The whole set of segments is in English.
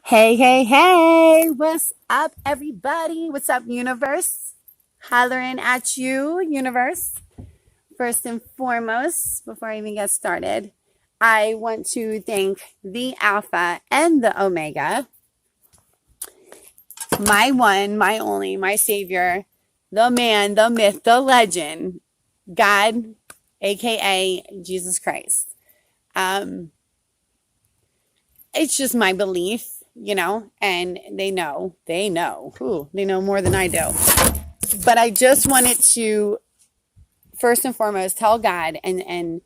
Hey, hey, hey, what's up, everybody? What's up, universe? Hollering at you, universe. First and foremost, before I even get started, I want to thank the Alpha and the Omega, my one, my only, my savior, the man, the myth, the legend, God, aka Jesus Christ. Um, it's just my belief, and they know more than I do. But I just wanted to first and foremost tell God and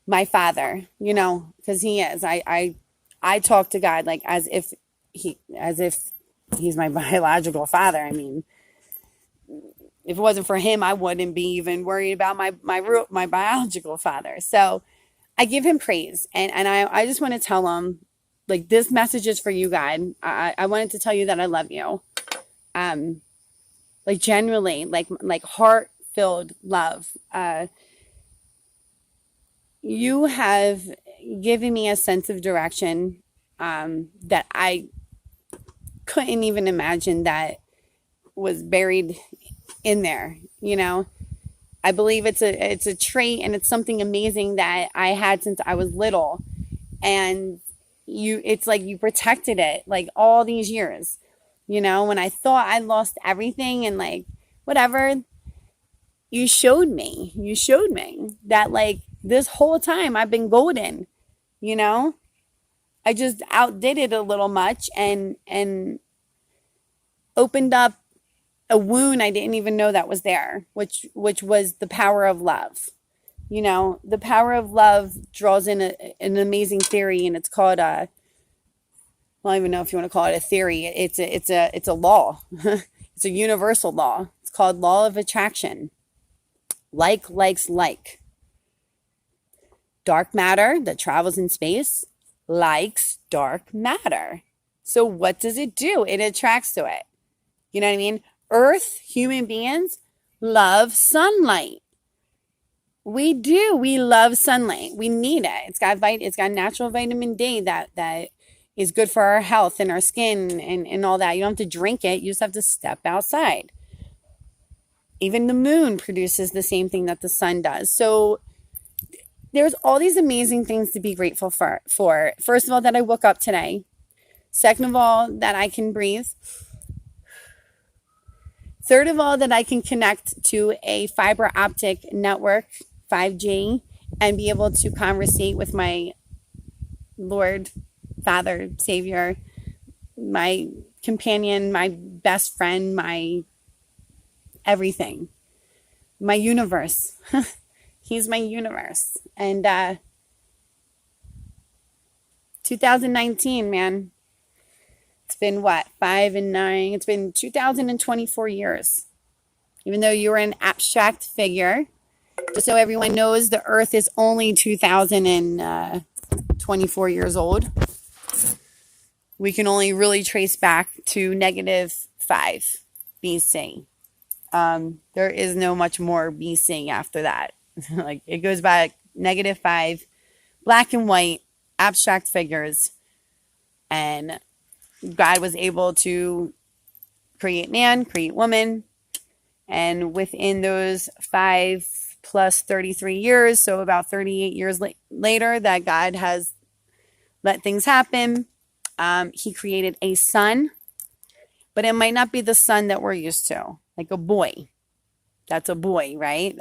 my father, because he is. I talk to God like as if he's my biological father. I mean, if it wasn't for him, I wouldn't be even worried about my biological father. So I give him praise, and I just want to tell him, like, this message is for you, God. I wanted to tell you that I love you. Like, genuinely, like heart filled love. You have given me a sense of direction that I couldn't even imagine that was buried in there. I believe it's a trait, and it's something amazing that I had since I was little, and it's like you protected it like all these years. When I thought I lost everything and like whatever, you showed me that, like, this whole time I've been golden. I just outdid it a little much and opened up a wound I didn't even know that was there, which was the power of love. The power of love draws in an amazing theory, and it's called I don't even know if you want to call it a theory. It's a law. It's a universal law. It's called law of attraction. Like likes like. Dark matter that travels in space likes dark matter. So what does it do? It attracts to it. You know what I mean? Earth, human beings, love sunlight. We do. We love sunlight. We need it. It's got natural vitamin D that is good for our health and our skin and all that. You don't have to drink it. You just have to step outside. Even the moon produces the same thing that the sun does. So there's all these amazing things to be grateful for. First of all, that I woke up today. Second of all, that I can breathe. Third of all, that I can connect to a fiber optic network, 5G, and be able to conversate with my Lord, Father, Savior, my companion, my best friend, my everything, my universe. He's my universe. And 2019, man, it's been what, 5 and 9? It's been 2024 years. Even though you were an abstract figure, just so everyone knows, the Earth is only 2024 years old. We can only really trace back to -5 BC. There is no much more BC after that. Like, it goes back -5, black and white, abstract figures, and God was able to create man, create woman, and within those 5 plus 33 years, so about 38 years later, that God has let things happen. He created a son, but it might not be the son that we're used to, like a boy. That's a boy, right?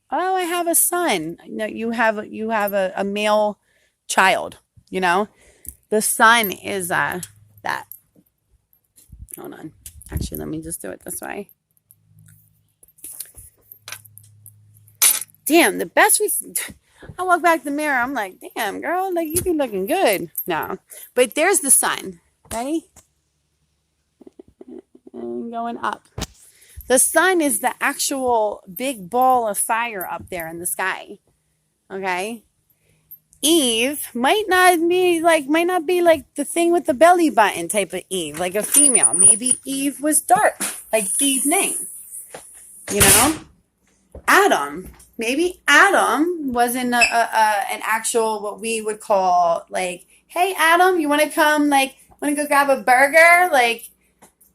Oh, I have a son. No, you have a male child. The son is that. Hold on. Actually, let me just do it this way. Damn, the best I walk back the mirror. I'm like, damn, girl, like, you be looking good. No, but there's the sun. Ready? And going up. The sun is the actual big ball of fire up there in the sky. Okay. Eve might not be like the thing with the belly button type of Eve, like a female. Maybe Eve was dark, like Steve's name. Adam. Maybe Adam wasn't an actual, what we would call, like, hey, Adam, you want to come, like, Want to go grab a burger? Like,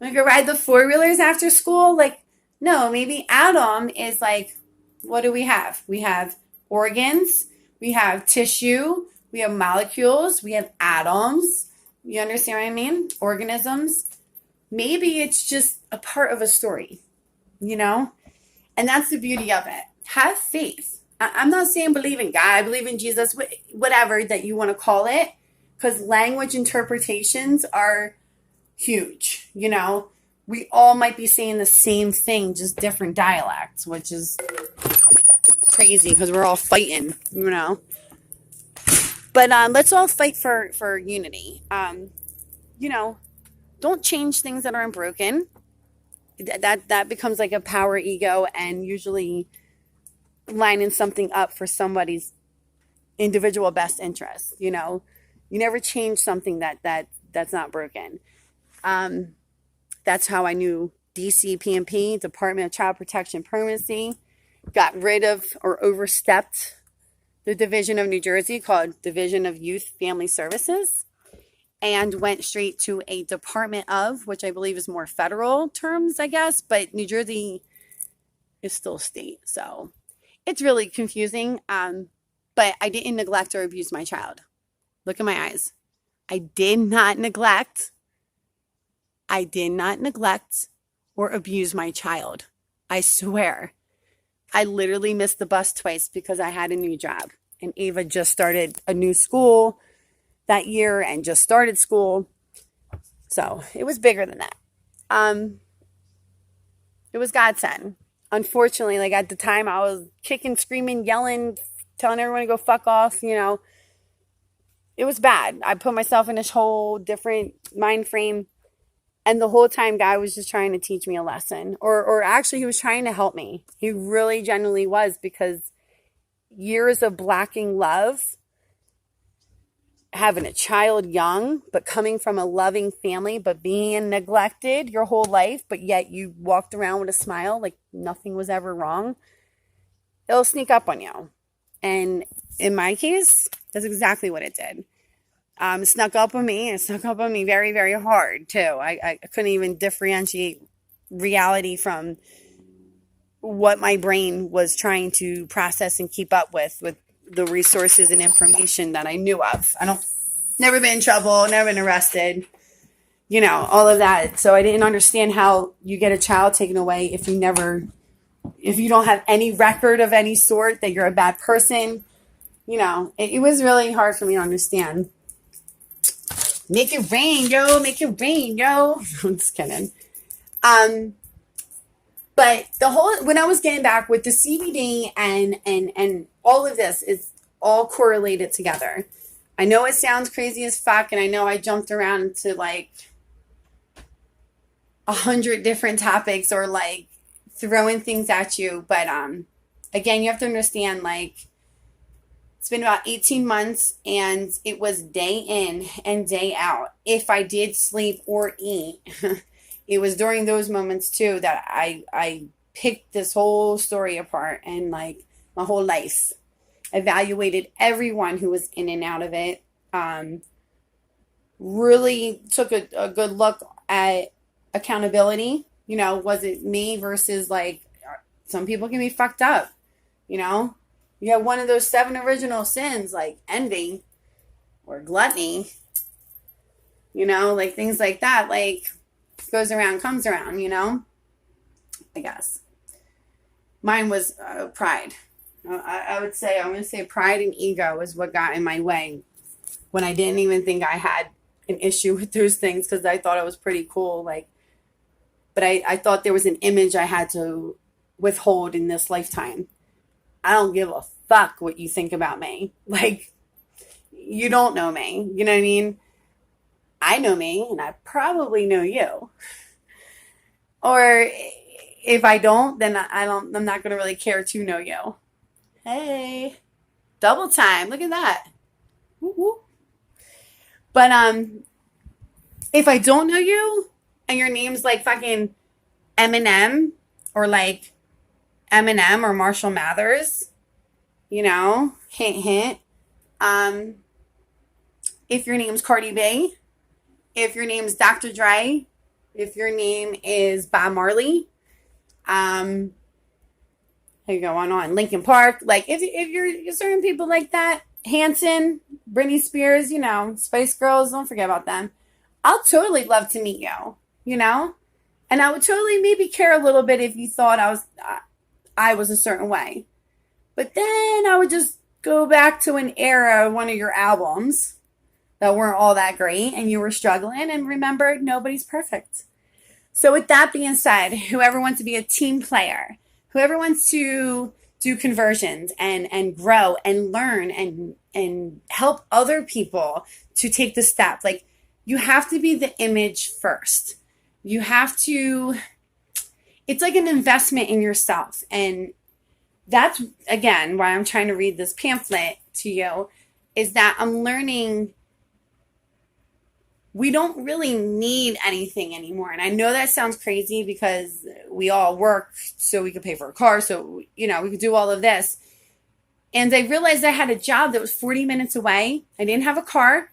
want to go ride the four-wheelers after school? Like, no, maybe Adam is like, what do we have? We have organs, we have tissue, we have molecules, we have atoms. You understand what I mean? Organisms. Maybe it's just a part of a story, you know? And that's the beauty of it. Have faith. I'm not saying believe in God, I believe in Jesus, whatever that you want to call it, because language interpretations are huge, you know? We all might be saying the same thing, just different dialects, which is crazy because we're all fighting, you know? But let's all fight for unity. You know, don't change things that aren't broken. That becomes like a power ego and usually lining something up for somebody's individual best interest. You know, you never change something that's not broken. That's how I knew DCPMP, Department of Child Protection Permanency, got rid of or overstepped the division of New Jersey called Division of Youth Family Services, and went straight to a Department of, which I believe is more federal terms, I guess, but New Jersey is still state. So it's really confusing. But I didn't neglect or abuse my child. Look in my eyes. I did not neglect or abuse my child. I swear. I literally missed the bus twice because I had a new job. And Ava just started a new school that year and just started school. So it was bigger than that. It was godsend. Unfortunately, like at the time I was kicking, screaming, yelling, telling everyone to go fuck off, you know. It was bad. I put myself in this whole different mind frame. And the whole time God was just trying to teach me a lesson. Or actually he was trying to help me. He really genuinely was, because years of lacking love, having a child young, but coming from a loving family, but being neglected your whole life, but yet you walked around with a smile like nothing was ever wrong, it'll sneak up on you. And in my case, that's exactly what it did. It snuck up on me, and it snuck up on me very, very hard too. I couldn't even differentiate reality from what my brain was trying to process and keep up with the resources and information that I knew of. Never been in trouble, never been arrested, you know, all of that. So I didn't understand how you get a child taken away if you don't have any record of any sort, that you're a bad person. You know, it was really hard for me to understand. Make it rain, yo. Make it rain, yo. I'm just kidding. But when I was getting back with the CBD and all of this is all correlated together. I know it sounds crazy as fuck, and I know I jumped around to like 100 different topics or like throwing things at you. But again, you have to understand, like, it's been about 18 months and it was day in and day out. If I did sleep or eat, it was during those moments too that I picked this whole story apart, and like my whole life. Evaluated everyone who was in and out of it. Really took a good look at accountability. You know, was it me versus, like, some people can be fucked up, you know? You have one of those 7 original sins, like envy or gluttony, you know, like things like that, like goes around, comes around, you know, I guess. Mine was pride. I would say, I'm going to say pride and ego is what got in my way when I didn't even think I had an issue with those things, because I thought it was pretty cool. Like, but I thought there was an image I had to withhold in this lifetime. I don't give a fuck what you think about me. Like, you don't know me. You know what I mean? I know me, and I probably know you. Or if I don't, then I'm not going to really care to know you. Hey, double time. Look at that. Woo-woo. But if I don't know you and your name's like fucking Eminem or like Eminem or Marshall Mathers, you know, hint, hint. If your name's Cardi B, If your name is Dr. Dre, if your name is Bob Marley, um, I go on Linkin Park. Like if you're certain people like that, Hanson, Britney Spears, Spice Girls, don't forget about them. I'll totally love to meet you, you know, and I would totally maybe care a little bit if you thought I was a certain way. But then I would just go back to an era of one of your albums that weren't all that great and you were struggling, and remember, nobody's perfect. So with that being said, whoever wants to be a team player, whoever wants to do conversions and grow and learn and help other people to take the step, like, you have to be the image first. You have to, it's like an investment in yourself. And that's, again, why I'm trying to read this pamphlet to you, is that I'm learning we don't really need anything anymore. And I know that sounds crazy because we all work so we could pay for a car. So, we could do all of this. And I realized I had a job that was 40 minutes away. I didn't have a car,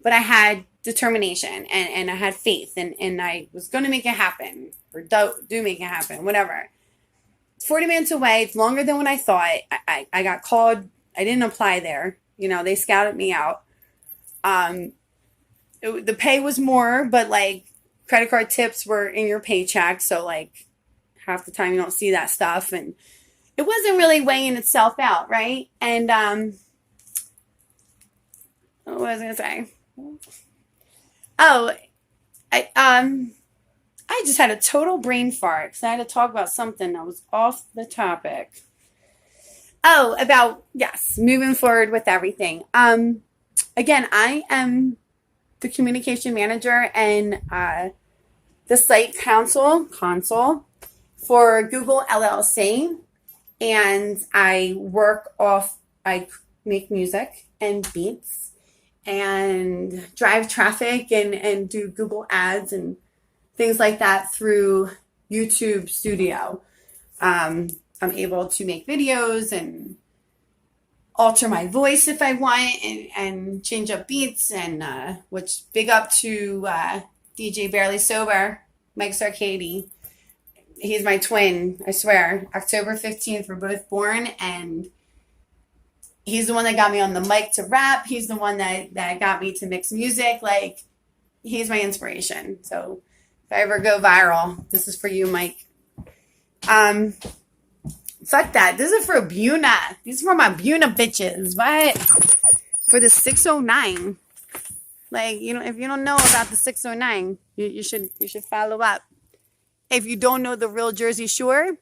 but I had determination and I had faith and I was going to make it happen, or do make it happen, whatever. It's 40 minutes away. It's longer than what I thought. I got called. I didn't apply there. They scouted me out. The pay was more, but like credit card tips were in your paycheck. So like half the time you don't see that stuff, and it wasn't really weighing itself out. Right. And, what was I going to say? Oh, I just had a total brain fart because I had to talk about something that was off the topic. Oh, about, yes, moving forward with everything. Again, I am the communication manager and the site console for Google LLC. And I make music and beats and drive traffic and do Google ads and things like that through YouTube Studio. I'm able to make videos and alter my voice if I want and change up beats, and which big up to DJ Barely Sober, Mike Sarkady. He's my twin, I swear. October 15th, we're both born, and he's the one that got me on the mic to rap. He's the one that got me to mix music. Like, he's my inspiration. So if I ever go viral, this is for you, Mike. Fuck that. This is for Buna. These are for my Buna bitches. What? For the 609. Like, if you don't know about the 609, you should follow up. If you don't know the real Jersey Shore,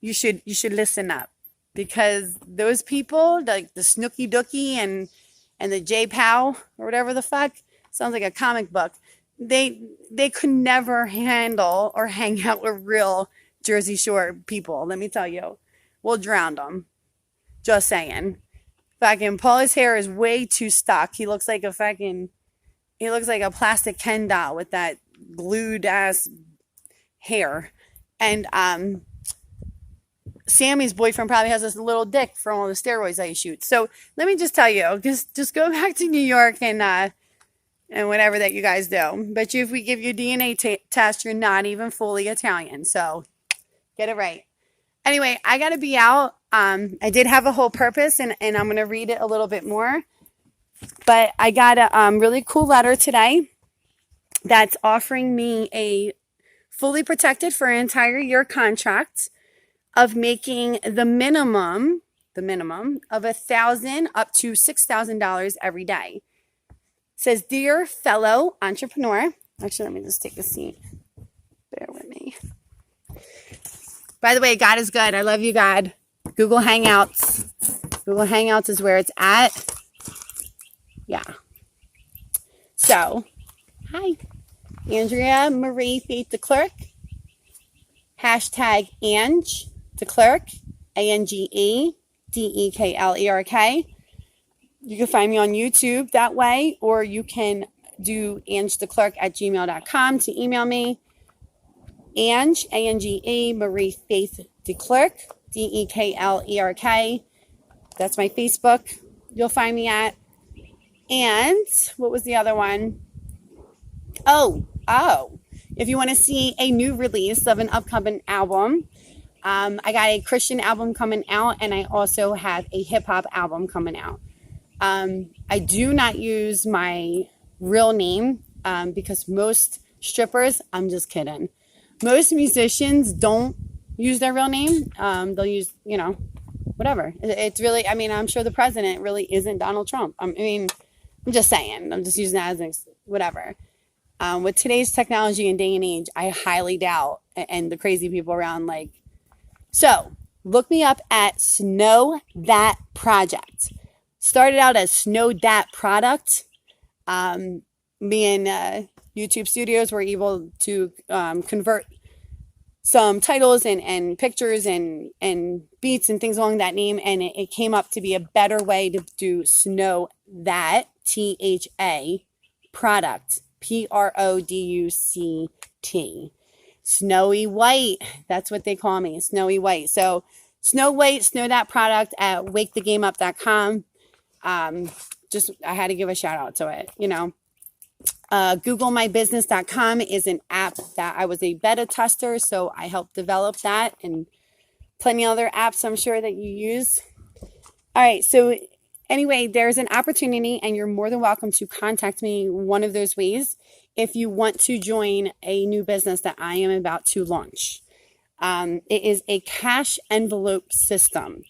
you should listen up, because those people, like the Snooky Dookie and the J Pow or whatever the fuck, sounds like a comic book. They could never handle or hang out with real Jersey Shore people. Let me tell you, we'll drown them. Just saying. Fucking Paul's hair is way too stuck. He looks like a plastic Ken doll with that glued ass hair. And Sammy's boyfriend probably has this little dick from all the steroids that he shoots. So let me just tell you, just go back to New York and whatever that you guys do. Bet you if we give you a DNA test, you're not even fully Italian. So get it right. Anyway, I got to be out. I did have a whole purpose, and I'm going to read it a little bit more. But I got a really cool letter today that's offering me a fully protected for an entire year contract of making the minimum of $1,000 up to $6,000 every day. It says, "Dear fellow entrepreneur," actually, let me just take a seat. Bear with me. By the way, God is good. I love you, God. Google Hangouts. Google Hangouts is where it's at. Yeah. So, hi. Andrea Marie Faith DeClerc. Hashtag Ange DeClerc. ANGEDEKLERK. You can find me on YouTube that way, or you can do angedeclerc@gmail.com to email me. Ange, ANGE, Marie Faith DeClerc, DEKLERK. That's my Facebook. You'll find me at. And what was the other one? Oh, if you want to see a new release of an upcoming album, I got a Christian album coming out, and I also have a hip hop album coming out. I do not use my real name because most strippers, I'm just kidding. Most musicians don't use their real name. They'll use, whatever. It's really, I mean, I'm sure the president really isn't Donald Trump. I mean, I'm just saying. I'm just using that as whatever. With today's technology and day and age, I highly doubt, and the crazy people around, like, so look me up at Snow That Project. Started out as Snow That Product. Me and YouTube Studios were able to convert some titles and pictures and beats and things along that name, and it came up to be a better way to do Snow That, THA, Product, PRODUCT. Snowy White, that's what they call me, Snowy White. So Snow White, Snow That Product at wakethegameup.com. I had to give a shout out to it, GoogleMyBusiness.com is an app that I was a beta tester, so I helped develop that, and plenty of other apps I'm sure that you use. All right, so anyway, there's an opportunity, and you're more than welcome to contact me one of those ways if you want to join a new business that I am about to launch. It is a cash envelope system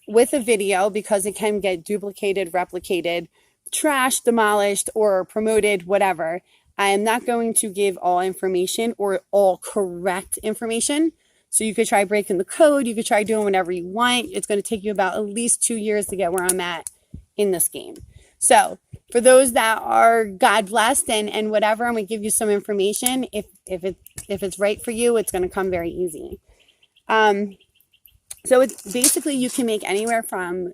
with a video, because it can get duplicated, replicated, trashed, demolished, or promoted, whatever. I am not going to give all information or all correct information. So you could try breaking the code. You could try doing whatever you want. It's going to take you about at least 2 years to get where I'm at in this game. So for those that are God blessed and whatever, I'm going to give you some information. If it's right for you, it's going to come very easy. So it's basically, you can make anywhere from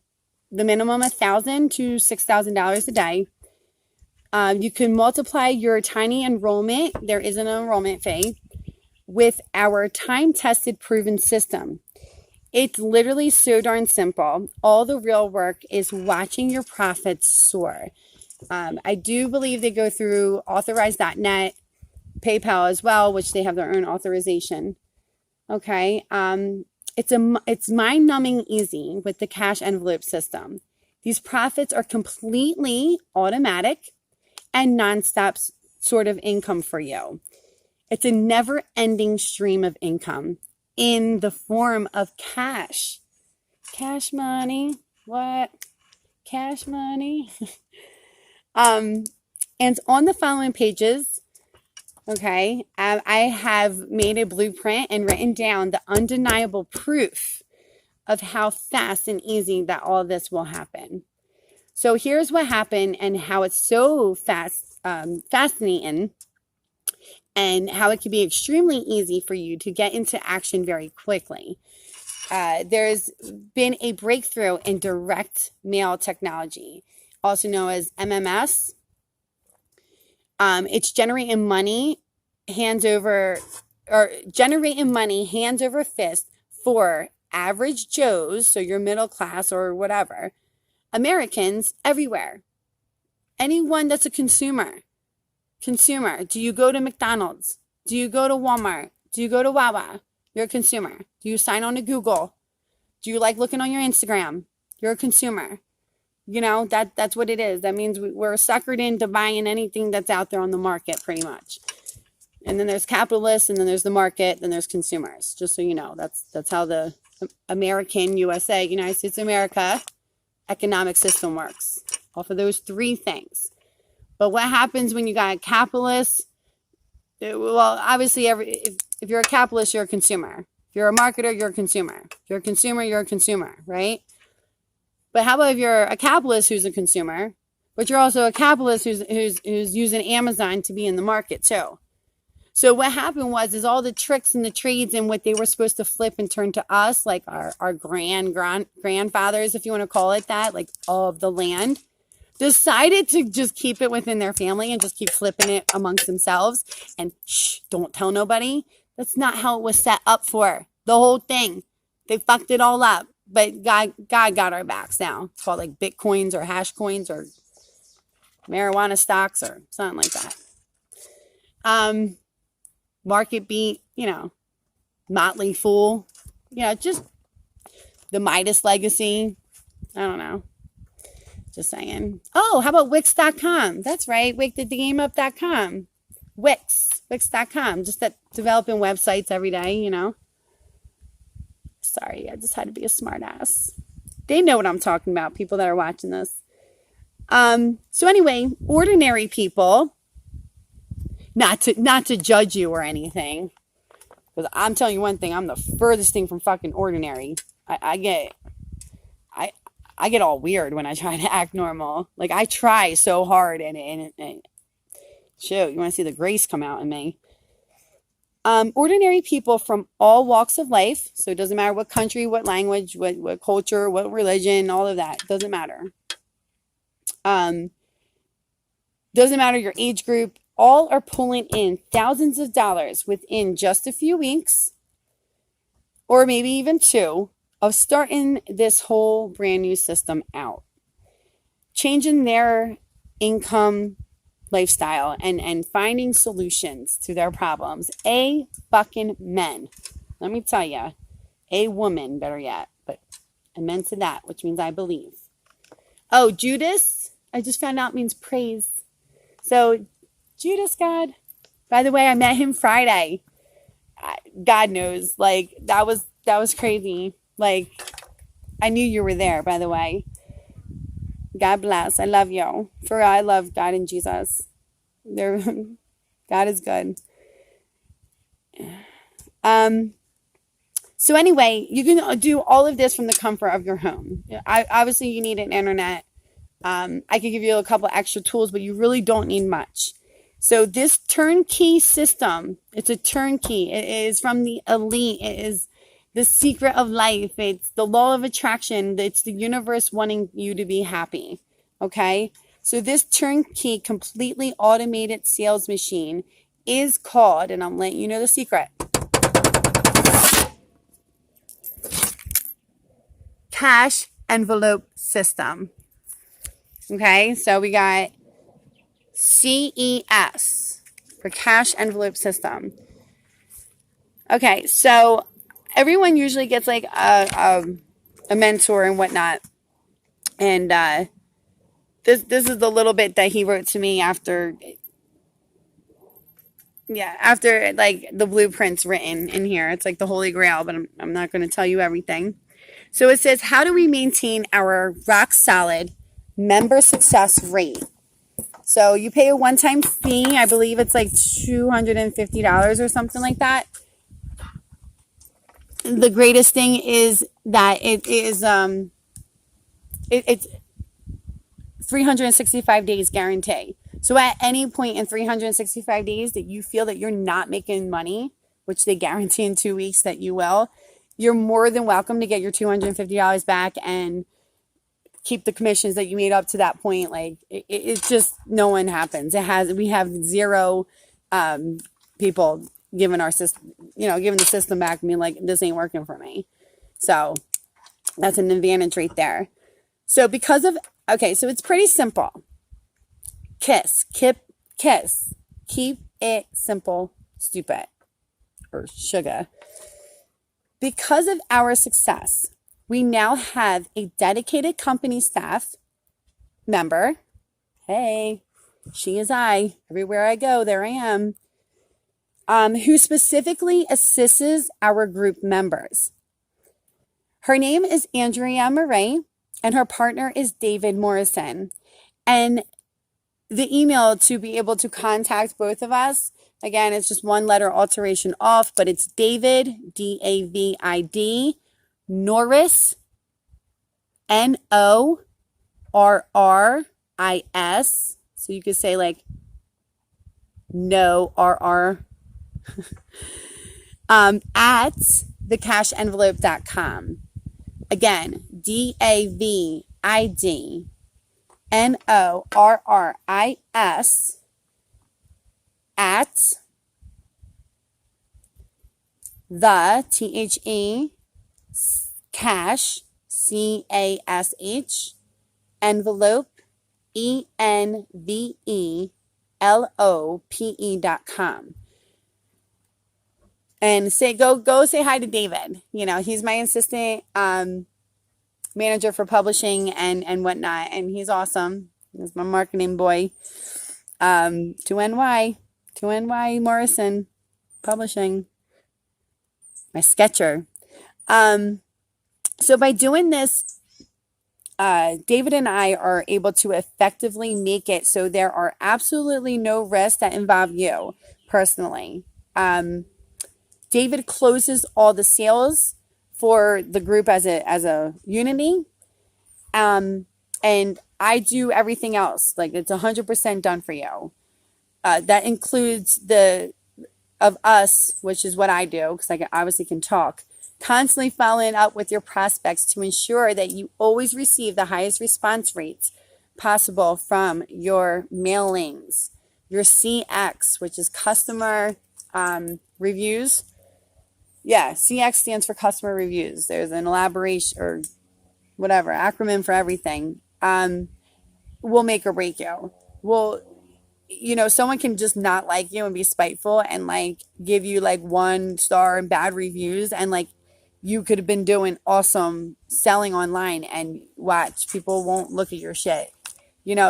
the minimum $1,000 to $6,000 a day. You can multiply your tiny enrollment. There is an enrollment fee with our time-tested, proven system. It's literally so darn simple. All the real work is watching your profits soar. I do believe they go through authorize.net, PayPal as well, which they have their own authorization. Okay. It's mind-numbing easy with the cash envelope system. These profits are completely automatic and nonstop sort of income for you. It's a never-ending stream of income in the form of cash. Cash money. What? Cash money. And on the following pages, okay, I have made a blueprint and written down the undeniable proof of how fast and easy that all this will happen. So here's what happened and how it's so fascinating, and how it can be extremely easy for you to get into action very quickly. There's been a breakthrough in direct mail technology, also known as MMS. It's generating money hands over fist for average Joes, so your middle class or whatever, Americans everywhere. Anyone that's a consumer. Do you go to McDonald's? Do you go to Walmart? Do you go to Wawa? You're a consumer. Do you sign on to Google? Do you like looking on your Instagram? You're a consumer. That's what it is. That means we're suckered into buying anything that's out there on the market, pretty much. And then there's capitalists, and then there's the market, then there's consumers. Just so you know, that's how the American USA, United States of America, economic system works. Off of those three things. But what happens when you got a capitalist? Well, obviously, if you're a capitalist, you're a consumer. If you're a marketer, you're a consumer. If you're a consumer, you're a consumer, right? But how about if you're a capitalist who's a consumer, but you're also a capitalist who's using Amazon to be in the market too? So what happened is all the tricks and the trades and what they were supposed to flip and turn to us, like our grandfathers, if you want to call it that, like all of the land, decided to just keep it within their family and just keep flipping it amongst themselves. And don't tell nobody. That's not how it was set up for. The whole thing. They fucked it all up. But God got our backs now. It's called like Bitcoins or hash coins or marijuana stocks or something like that. Market Beat, Motley Fool, just the Midas Legacy. I don't know. Just saying. Oh, how about Wix.com? That's right. WixTheGameUp.com. Wix.com. Just that developing websites every day, Sorry, I just had to be a smart ass. They know what I'm talking about, people that are watching this. So anyway, ordinary people, not to judge you or anything, because I'm telling you one thing, I'm the furthest thing from fucking ordinary. I get all weird when I try to act normal. Like, I try so hard, and shoot, you want to see the grace come out in me. Ordinary people from all walks of life, so it doesn't matter what country, what language, what culture, what religion, all of that, doesn't matter. Doesn't matter your age group, all are pulling in thousands of dollars within just a few weeks, or maybe even 2, of starting this whole brand new system out. Changing their income lifestyle and finding solutions to their problems. A fucking men. Let me tell you. A woman, better yet. But I meant to that, which means I believe. Oh, Judas, I just found out means praise. So, Judas God. By the way, I met him Friday. God knows. Like, that was crazy. Like, I knew you were there, by the way. God bless. I love you. For real, I love God and Jesus. God is good. So anyway, you can do all of this from the comfort of your home. Obviously, you need an internet. I could give you a couple extra tools, but you really don't need much. So this turnkey system, it's a turnkey. It is from the elite. It is the secret of life. It's the law of attraction. It's the universe wanting you to be happy. Okay? So this turnkey, completely automated sales machine is called, and I'm letting you know the secret, cash envelope system. Okay? So we got CES for cash envelope system. Okay, so everyone usually gets like a mentor and whatnot. And this is the little bit that he wrote to me after like the blueprints written in here. It's like the Holy Grail, but I'm not going to tell you everything. So it says, how do we maintain our rock solid member success rate? So you pay a one-time fee. I believe it's like $250 or something like that. The greatest thing is that it's 365 days guarantee. So at any point in 365 days that you feel that you're not making money, which they guarantee in 2 weeks that you will, you're more than welcome to get your $250 back and keep the commissions that you made up to that point. Like, it's just, no one happens. We have 0 people giving our system, giving the system back and being like, this ain't working for me. So that's an advantage right there. So so it's pretty simple. Kiss. Keep it simple, stupid, or sugar. Because of our success, we now have a dedicated company staff member. Hey, she is I. Everywhere I go, there I am. Who specifically assists our group members. Her name is AnDREAMarie, and her partner is David Morrison. And the email to be able to contact both of us, again, it's just one letter alteration off, but it's David, D-A-V-I-D, Norris, N-O-R-R-I-S. So you could say like, no, R-R. At thecashenvelope.com. Again, DAVID-NORRIS at the THE cash CASH envelope ENVELOPE LOPE.com. And go say hi to David. He's my assistant manager for publishing and whatnot, and he's awesome. He's my marketing boy. 2NY Morrison Publishing, my sketcher. So by doing this, David and I are able to effectively make it so there are absolutely no risks that involve you personally. David closes all the sales for the group as a unity. And I do everything else. Like, it's 100% done for you. That includes of us, which is what I do, because I obviously can talk, constantly following up with your prospects to ensure that you always receive the highest response rates possible from your mailings. Your CX, which is customer reviews. Yeah, CX stands for customer reviews. There's an elaboration or whatever, acronym for everything. Will make or break you. Someone can just not like you and be spiteful and like give you like 1 star and bad reviews, and like you could have been doing awesome selling online, and watch, people won't look at your shit.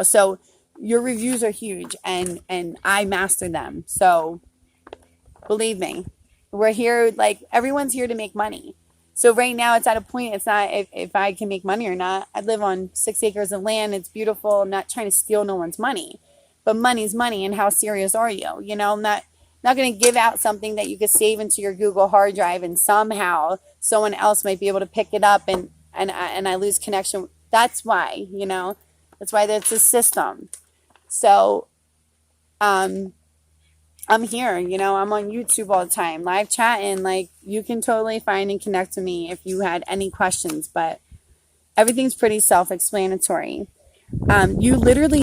So your reviews are huge, and I master them. So believe me, we're here, like, everyone's here to make money. So right now it's at a point, it's not if I can make money or not. I live on 6 acres of land. It's beautiful. I'm not trying to steal no one's money, but money's money. And how serious are you? I'm not going to give out something that you could save into your Google hard drive and somehow someone else might be able to pick it up and I lose connection. That's why, that's why that's a system. So, I'm here, I'm on YouTube all the time, live chatting. Like, you can totally find and connect to me if you had any questions, but everything's pretty self-explanatory. You literally